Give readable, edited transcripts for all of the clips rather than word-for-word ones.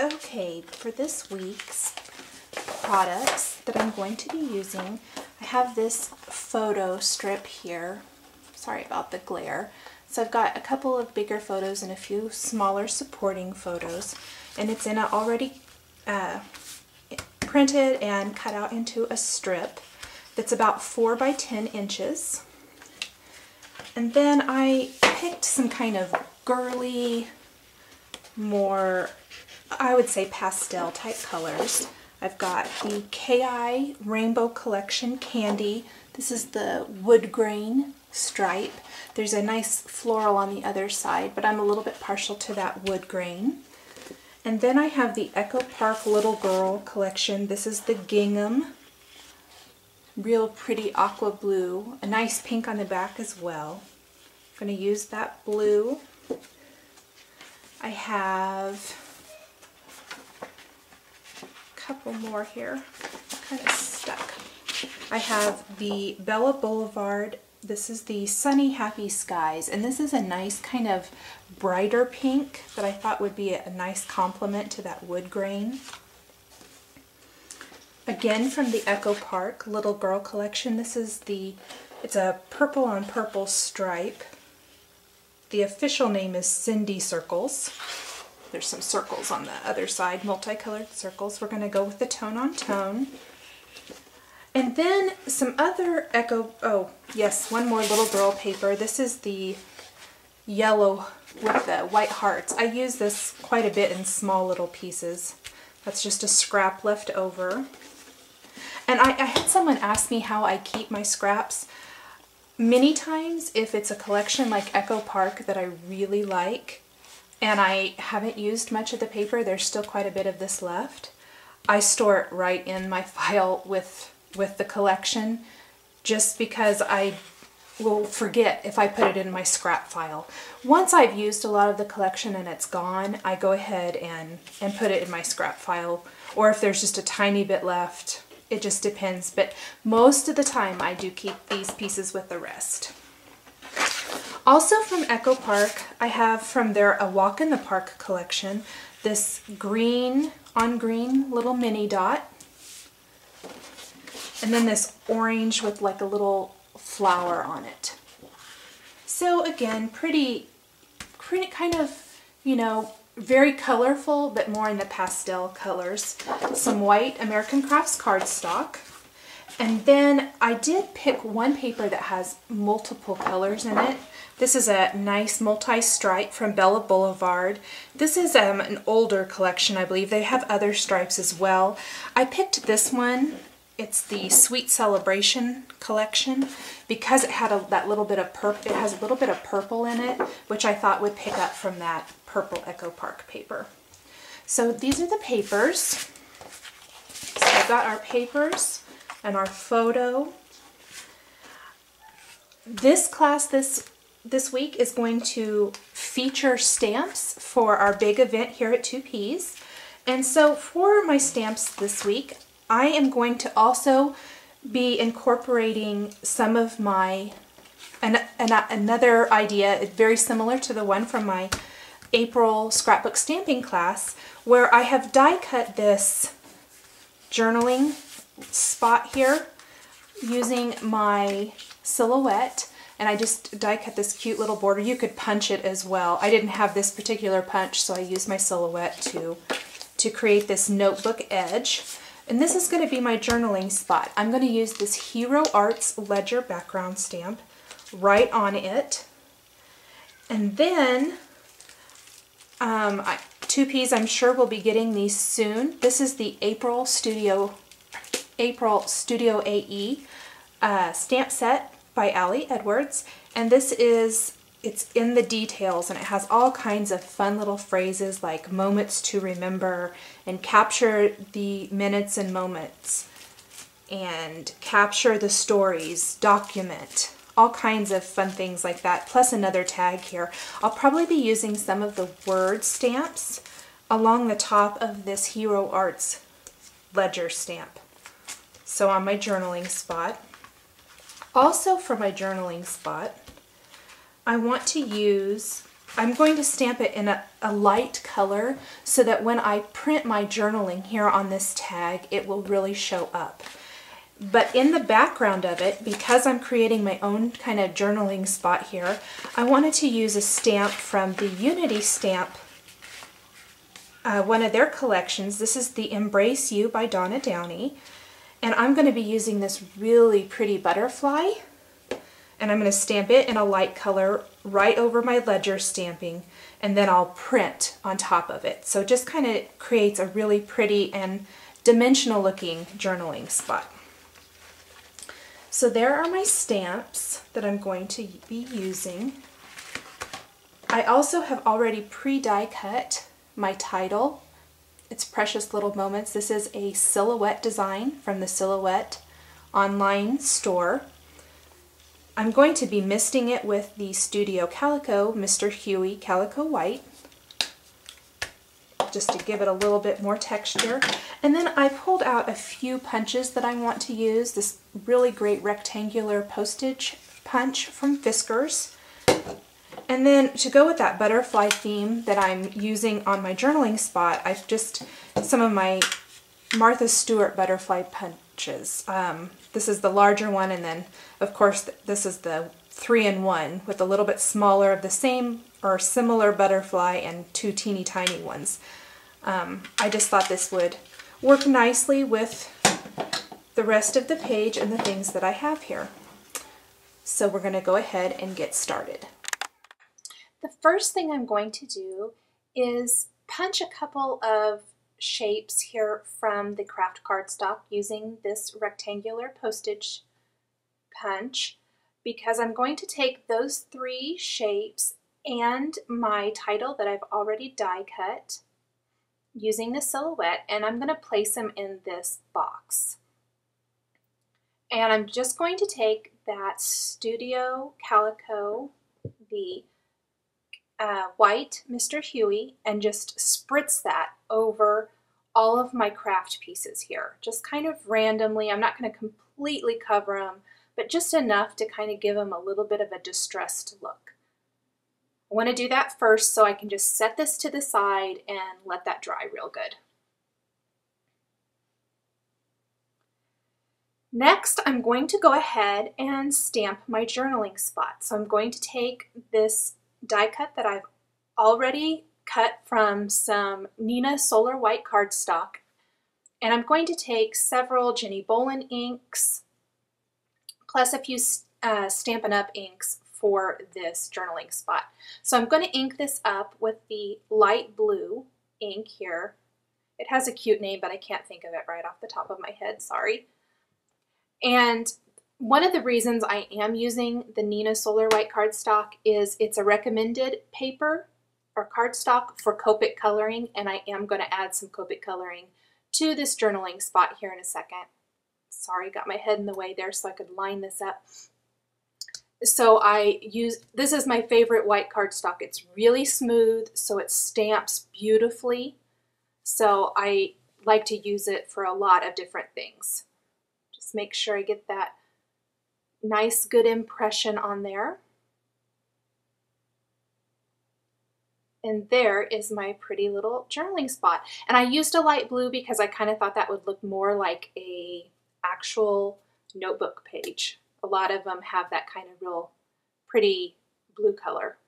Okay, for this week's products that I'm going to be using, I have this photo strip here. Sorry about the glare. So I've got a couple of bigger photos and a few smaller supporting photos, and it's in a already printed and cut out into a strip that's about 4 by 10 inches. And then I picked some kind of girly, more, I would say, pastel type colors. I've got the KI Rainbow Collection Candy. This is the wood grain stripe. There's a nice floral on the other side, but I'm a little bit partial to that wood grain. And then I have the Echo Park Little Girl Collection. This is the gingham. Real pretty aqua blue. A nice pink on the back as well. I'm going to use that blue. I have a couple more here. Kind of stuck. I have the Bella Boulevard. This is the Sunny Happy Skies, and this is a nice kind of brighter pink that I thought would be a nice complement to that wood grain. Again, from the Echo Park Little Girl Collection, this is it's a purple on purple stripe. The official name is Cindy Circles. There's some circles on the other side, multicolored circles. We're going to go with the tone on tone. And then some other oh yes, one more little girl paper. This is the yellow with the white hearts. I use this quite a bit in small little pieces. That's just a scrap left over. And I had someone ask me how I keep my scraps. Many times, if it's a collection like Echo Park that I really like, and I haven't used much of the paper, there's still quite a bit of this left, I store it right in my file with the collection, just because I will forget if I put it in my scrap file. Once I've used a lot of the collection and it's gone, I go ahead and put it in my scrap file, or if there's just a tiny bit left, it just depends, but most of the time I do keep these pieces with the rest. Also from Echo Park, I have from their A Walk in the Park collection, this green on green little mini dot. And then this orange with like a little flower on it. So again, pretty kind of, you know, very colorful, but more in the pastel colors. Some white American Crafts cardstock. And then I did pick one paper that has multiple colors in it. This is a nice multi-stripe from Bella Boulevard. This is an older collection, I believe. They have other stripes as well. I picked this one. It's the Sweet Celebration collection because it had that little bit of purple. It has a little bit of purple in it, which I thought would pick up from that purple Echo Park paper. So these are the papers. So we've got our papers and our photo. This class this week is going to feature stamps for our big event here at 2Ps. And so for my stamps this week, I am going to also be incorporating some of my, another idea very similar to the one from my April scrapbook stamping class, where I have die cut this journaling spot here using my silhouette, and I just die cut this cute little border. You could punch it as well. I didn't have this particular punch, so I used my silhouette to create this notebook edge. And this is going to be my journaling spot. I'm going to use this Hero Arts Ledger background stamp right on it. And then 2Ps, I'm sure we'll be getting these soon. This is the April Studio AE stamp set by Allie Edwards. And this is, it's in the details, and it has all kinds of fun little phrases like moments to remember, and capture the minutes and moments, and capture the stories, document, all kinds of fun things like that, plus another tag here. I'll probably be using some of the word stamps along the top of this Hero Arts Ledger stamp. So on my journaling spot. Also for my journaling spot, I want to use I'm going to stamp it in a light color so that when I print my journaling here on this tag, it will really show up. But in the background of it, because I'm creating my own kind of journaling spot here, I wanted to use a stamp from the Unity stamp, one of their collections. This is the Embrace You by Donna Downey. And I'm going to be using this really pretty butterfly. And I'm going to stamp it in a light color right over my ledger stamping, and then I'll print on top of it. So it just kind of creates a really pretty and dimensional looking journaling spot. So there are my stamps that I'm going to be using. I also have already pre-die cut my title. It's Precious Little Moments. This is a silhouette design from the Silhouette online store. I'm going to be misting it with the Studio Calico Mr. Huey Calico White, just to give it a little bit more texture. And then I pulled out a few punches that I want to use. This really great rectangular postage punch from Fiskars. And then to go with that butterfly theme that I'm using on my journaling spot, I've just, some of my Martha Stewart butterfly punches. This is the larger one, and then of course this is the 3-in-1 with a little bit smaller of the same or similar butterfly and two teeny tiny ones. I just thought this would work nicely with the rest of the page and the things that I have here. So we're going to go ahead and get started. The first thing I'm going to do is punch a couple of shapes here from the craft cardstock using this rectangular postage punch, because I'm going to take those 3 shapes and my title that I've already die cut using the silhouette, and I'm going to place them in this box. And I'm just going to take that Studio Calico, the white Mr. Huey, and just spritz that over all of my craft pieces here. Just kind of randomly. I'm not going to completely cover them, but just enough to kind of give them a little bit of a distressed look. I want to do that first so I can just set this to the side and let that dry real good. Next, I'm going to go ahead and stamp my journaling spot. So I'm going to take this die cut that I've already cut from some Neenah Solar White cardstock, and I'm going to take several Jenny Bolin inks plus a few Stampin' Up! Inks for this journaling spot. So I'm going to ink this up with the light blue ink here. It has a cute name, but I can't think of it right off the top of my head, sorry. And one of the reasons I am using the Neenah Solar White cardstock is it's a recommended paper or cardstock for Copic Coloring, and I am going to add some Copic Coloring to this journaling spot here in a second. Sorry, got my head in the way there so I could line this up. So this is my favorite white cardstock. It's really smooth, so it stamps beautifully. So I like to use it for a lot of different things. Just make sure I get that nice, good impression on there. And there is my pretty little journaling spot. And I used a light blue because I kind of thought that would look more like a actual notebook page. A lot of them have that kind of real pretty blue color.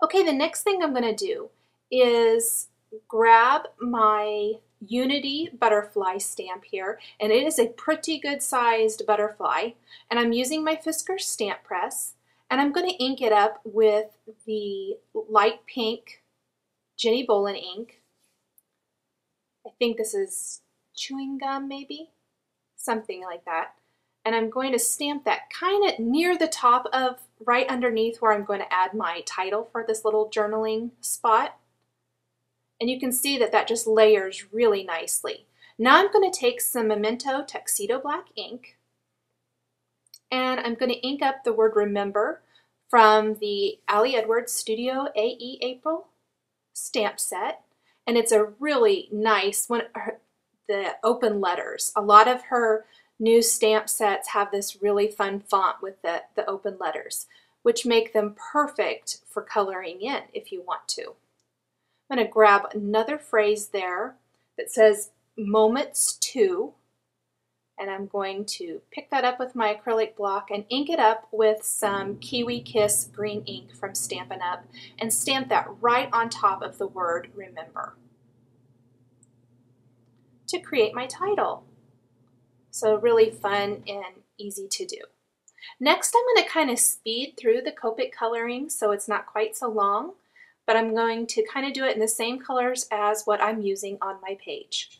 Okay, the next thing I'm going to do is grab my Unity butterfly stamp here, and it is a pretty good sized butterfly, and I'm using my Fiskars stamp press, and I'm going to ink it up with the light pink Jenny Bolin ink. I think this is chewing gum, maybe? Something like that. And I'm going to stamp that kind of near the top of, right underneath where I'm going to add my title for this little journaling spot. And you can see that that just layers really nicely. Now I'm going to take some Memento Tuxedo Black ink, and I'm going to ink up the word remember from the Ali Edwards Studio AE April stamp set. And it's a really nice one, the open letters. A lot of her new stamp sets have this really fun font with the open letters. which make them perfect for coloring in if you want to. I'm going to grab another phrase there that says moments to, and I'm going to pick that up with my acrylic block and ink it up with some Kiwi Kiss green ink from Stampin' Up! And stamp that right on top of the word remember to create my title. So really fun and easy to do. Next, I'm going to kind of speed through the Copic coloring so it's not quite so long, but I'm going to kind of do it in the same colors as what I'm using on my page.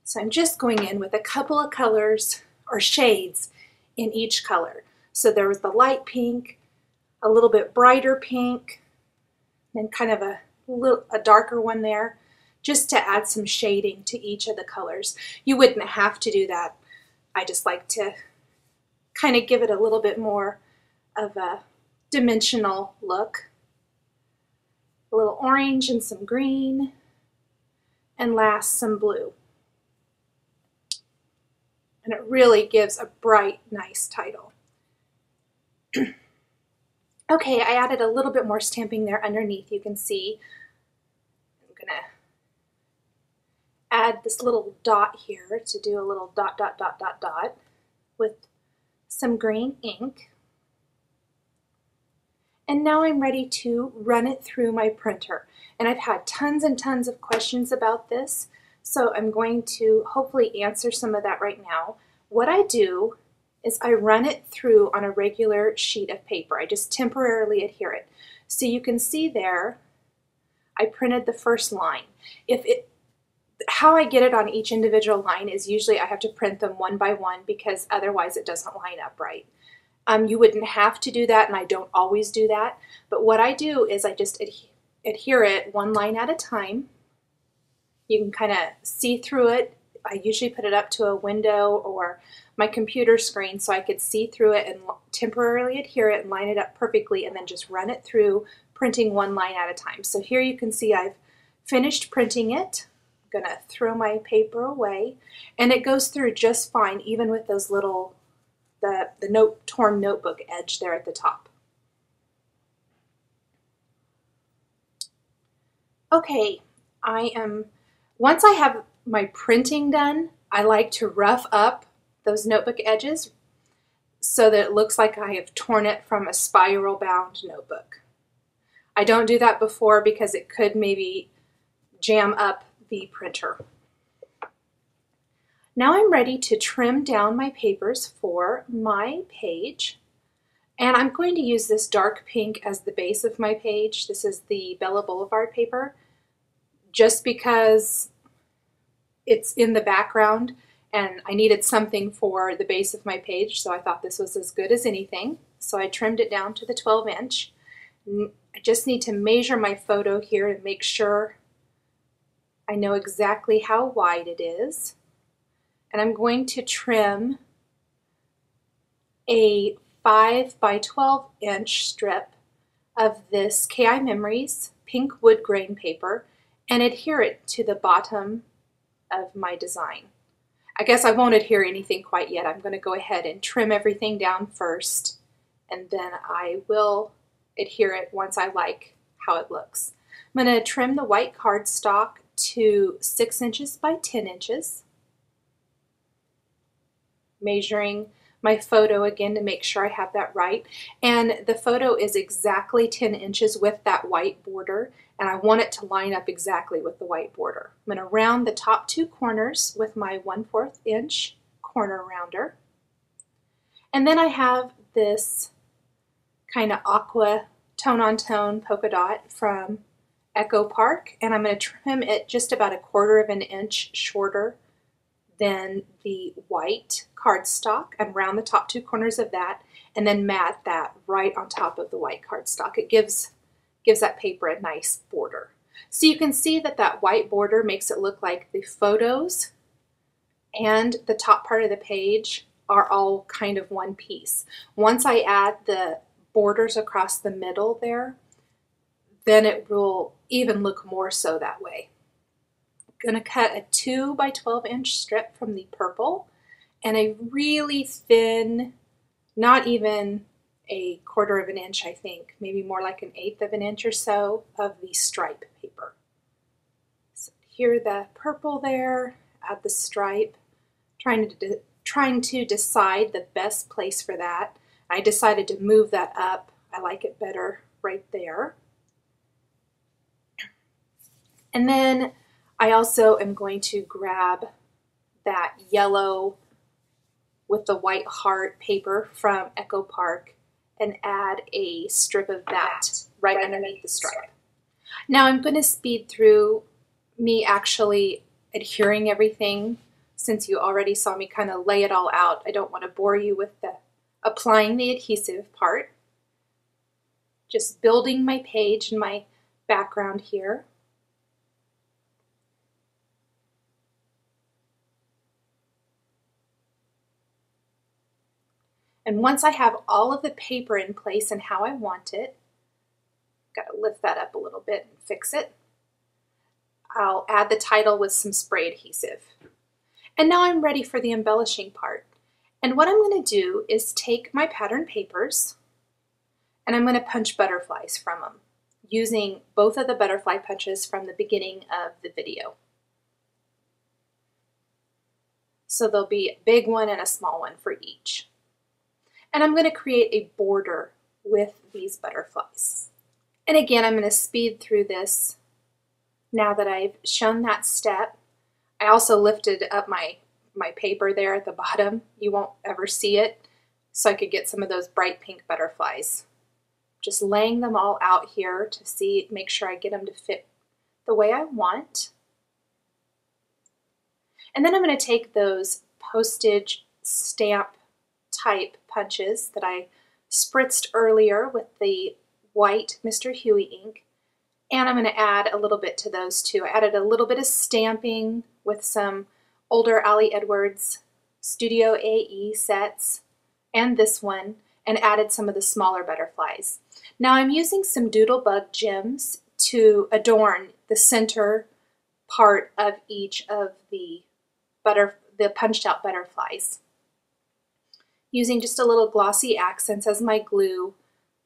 So I'm just going in with a couple of colors or shades in each color. So there was the light pink, a little bit brighter pink, and kind of a darker one there, just to add some shading to each of the colors. You wouldn't have to do that. I just like to kind of give it a little bit more of a dimensional look. A little orange and some green, and last some blue. And it really gives a bright, nice title. Okay, I added a little bit more stamping there underneath. You can see I'm gonna add this little dot here to do a little dot, dot, dot, dot, dot with some green ink. And now I'm ready to run it through my printer. And I've had tons and tons of questions about this, so I'm going to hopefully answer some of that right now. What I do is I run it through on a regular sheet of paper. I just temporarily adhere it. So you can see there, I printed the first line. How I get it on each individual line is usually I have to print them one by one because otherwise it doesn't line up right. You wouldn't have to do that, and I don't always do that. But what I do is I just adhere it one line at a time. You can kind of see through it. I usually put it up to a window or my computer screen so I could see through it and temporarily adhere it and line it up perfectly, and then just run it through, printing one line at a time. So here you can see I've finished printing it. I'm going to throw my paper away, and it goes through just fine, even with those little the torn notebook edge there at the top. Okay, once I have my printing done, I like to rough up those notebook edges so that it looks like I have torn it from a spiral bound notebook. I don't do that before because it could maybe jam up the printer. Now I'm ready to trim down my papers for my page, and I'm going to use this dark pink as the base of my page. This is the Bella Boulevard paper, just because it's in the background and I needed something for the base of my page, so I thought this was as good as anything. So I trimmed it down to the 12-inch. I just need to measure my photo here to make sure I know exactly how wide it is. And I'm going to trim a 5 by 12-inch strip of this KI Memories pink wood grain paper and adhere it to the bottom of my design. I guess I won't adhere anything quite yet. I'm going to go ahead and trim everything down first, and then I will adhere it once I like how it looks. I'm going to trim the white cardstock to 6 inches by 10 inches. Measuring my photo again to make sure I have that right. And the photo is exactly 10 inches with that white border, and I want it to line up exactly with the white border. I'm going to round the top 2 corners with my 1/4 inch corner rounder. And then I have this kind of aqua tone-on-tone polka dot from Echo Park, and I'm going to trim it just about 1/4 inch shorter than the white cardstock and round the top 2 corners of that, and then mat that right on top of the white cardstock. It gives that paper a nice border. So you can see that that white border makes it look like the photos and the top part of the page are all kind of one piece. Once I add the borders across the middle there, then it will even look more so that way. I'm going to cut a 2 by 12 inch strip from the purple and a really thin not even a 1/4 of an inch, I think, maybe more like 1/8 of an inch or so of the stripe paper. So here the purple there, add the stripe, trying to decide the best place for that. I decided to move that up. I like it better right there. And then I also am going to grab that yellow with the white heart paper from Echo Park and add a strip of that right underneath the stripe. Now I'm going to speed through me actually adhering everything, since you already saw me kind of lay it all out. I don't want to bore you with the applying the adhesive part. Just building my page and my background here. And once I have all of the paper in place and how I want it, got to lift that up a little bit and fix it. I'll add the title with some spray adhesive. And now I'm ready for the embellishing part. And what I'm going to do is take my pattern papers and I'm going to punch butterflies from them using both of the butterfly punches from the beginning of the video. So there'll be a big one and a small one for each. And I'm going to create a border with these butterflies. And again, I'm going to speed through this now that I've shown that step. I also lifted up my paper there at the bottom. You won't ever see it, so I could get some of those bright pink butterflies. Just laying them all out here to see, make sure I get them to fit the way I want. And then I'm going to take those postage stamp type punches that I spritzed earlier with the white Mr. Huey ink, and I'm going to add a little bit to those too. I added a little bit of stamping with some older Ali Edwards Studio AE sets and this one, and added some of the smaller butterflies. Now I'm using some Doodlebug Gems to adorn the center part of each of the punched out butterflies, using just a little glossy accents as my glue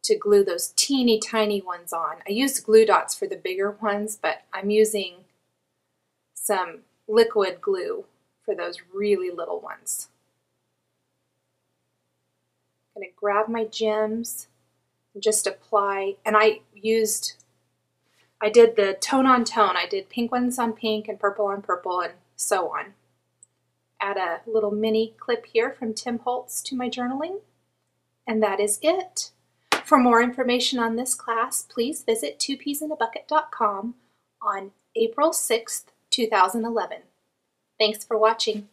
to glue those teeny tiny ones on. I used glue dots for the bigger ones, but I'm using some liquid glue for those really little ones. I'm going to grab my gems and just apply, and I did the tone on tone. I did pink ones on pink and purple on purple and so on. Add a little mini clip here from Tim Holtz to my journaling, and that is it. For more information on this class, please visit 2peasinabucket.com on April 6th, 2011. Thanks for watching.